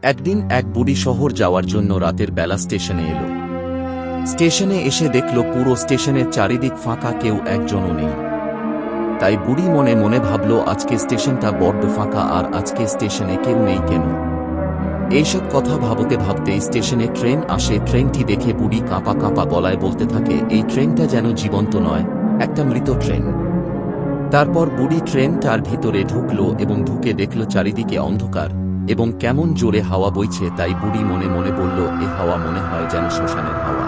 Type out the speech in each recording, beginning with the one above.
একদিন এক বুড়ি শহর যাওয়ার জন্য রাতের বেলা স্টেশনে এলো। স্টেশনে এসে দেখল পুরো স্টেশনের চারিদিক ফাঁকা, কেউ একজনও নেই। তাই বুড়ি মনে মনে ভাবল, আজকে স্টেশনটা বড্ড ফাঁকা, আর আজকে স্টেশনে কেউ নেই কেন? এইসব কথা ভাবতে ভাবতে স্টেশনে ট্রেন আসে। ট্রেনটি দেখে বুড়ি কাঁপা কাঁপা গলায় বলতে থাকে, এই ট্রেনটা যেন জীবন্ত নয়, একটা মৃত ট্রেন। তারপর বুড়ি ট্রেনটার ভিতরে ঢুকল এবং ঢুকে দেখল চারিদিকে অন্ধকার এবং কেমন জোরে হাওয়া বইছে। তাই বুড়ি মনে মনে বলল, এ হাওয়া মনে হয় যেন শ্মশানের হাওয়া।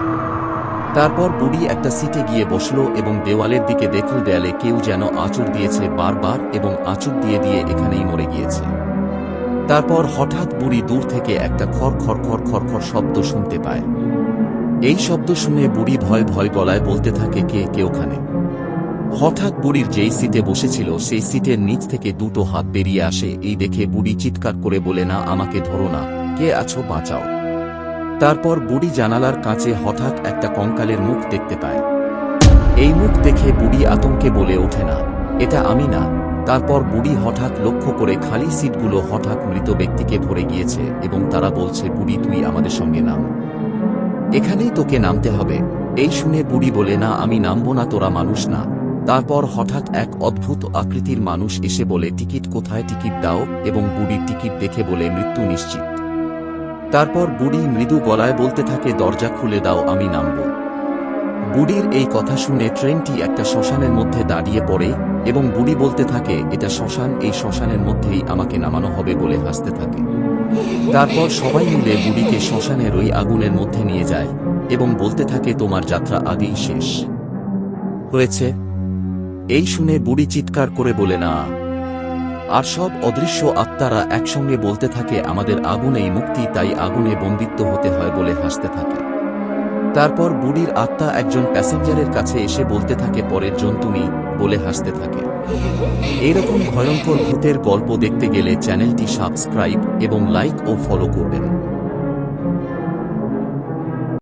তারপর বুড়ি একটা সিটে গিয়ে বসল এবং দেওয়ালের দিকে দেখল, দেয়ালে কেউ যেন আঁচড় দিয়েছে বারবার এবং আঁচড় দিয়ে দিয়ে এখানেই মরে গিয়েছে। তারপর হঠাৎ বুড়ি দূর থেকে একটা খড় খড় খড় খড় খড় শব্দ শুনতে পায়। এই শব্দ শুনে বুড়ি ভয় ভয় গলায় বলতে থাকে, কে ওখানে? হঠাৎ বুড়ির যেই সিটে বসেছিল সেই সিটের নিচ থেকে দুটো হাত বেরিয়ে আসে। এই দেখে বুড়ি চিৎকার করে বলে, না, আমাকে ধরো না, কে আছো, বাঁচাও। তারপর বুড়ি জানালার কাছে হঠাৎ একটা কঙ্কালের মুখ দেখতে পায়। এই মুখ দেখে বুড়ি আতঙ্কে বলে ওঠে, না, এটা আমি না। তারপর বুড়ি হঠাৎ লক্ষ্য করে খালি সিটগুলো হঠাৎ মৃত ব্যক্তিকে ভরে গিয়েছে এবং তারা বলছে, বুড়ি তুই আমাদের সঙ্গে নাম, এখানেই তোকে নামতে হবে। এই শুনে বুড়ি বলে, না, আমি নামবো না, তোরা মানুষ না। তারপর হঠাৎ এক অদ্ভুত আকৃতির মানুষ এসে বলে, টিকিট কোথায়, টিকিট দাও। এবং বুড়ির টিকিট দেখে বলে, মৃত্যু নিশ্চিত। তারপর বুড়ি মৃদু গলায় বলতে থাকে, দরজা খুলে দাও, আমি নামব। বুড়ির এই কথা শুনে ট্রেনটি একটা শ্মশানের মধ্যে দাঁড়িয়ে পড়ে এবং বুড়ি বলতে থাকে, এটা শ্মশান, এই শ্মশানের মধ্যেই আমাকে নামানো হবে বলে হাসতে থাকে। তারপর সবাই মিলে বুড়িকে শ্মশানের ওই আগুনের মধ্যে নিয়ে যায় এবং বলতে থাকে, তোমার যাত্রা আগেই শেষ হয়েছে। এই শুনে বুড়ি চিৎকার করে বলে, না। আর সব অদৃশ্য আত্মারা একসঙ্গে বলতে থাকে, আমাদের আগুনেই মুক্তি, তাই আগুনে বন্দিত্ব হতে হয় বলে হাসতে থাকে। তারপর বুড়ির আত্মা একজন প্যাসেঞ্জারের কাছে এসে বলতে থাকে, পরের জন তুমি, বলে হাসতে থাকে। এরকম ভয়ঙ্কর ভূতের গল্প দেখতে গেলে চ্যানেলটি সাবস্ক্রাইব এবং লাইক ও ফলো করবেন।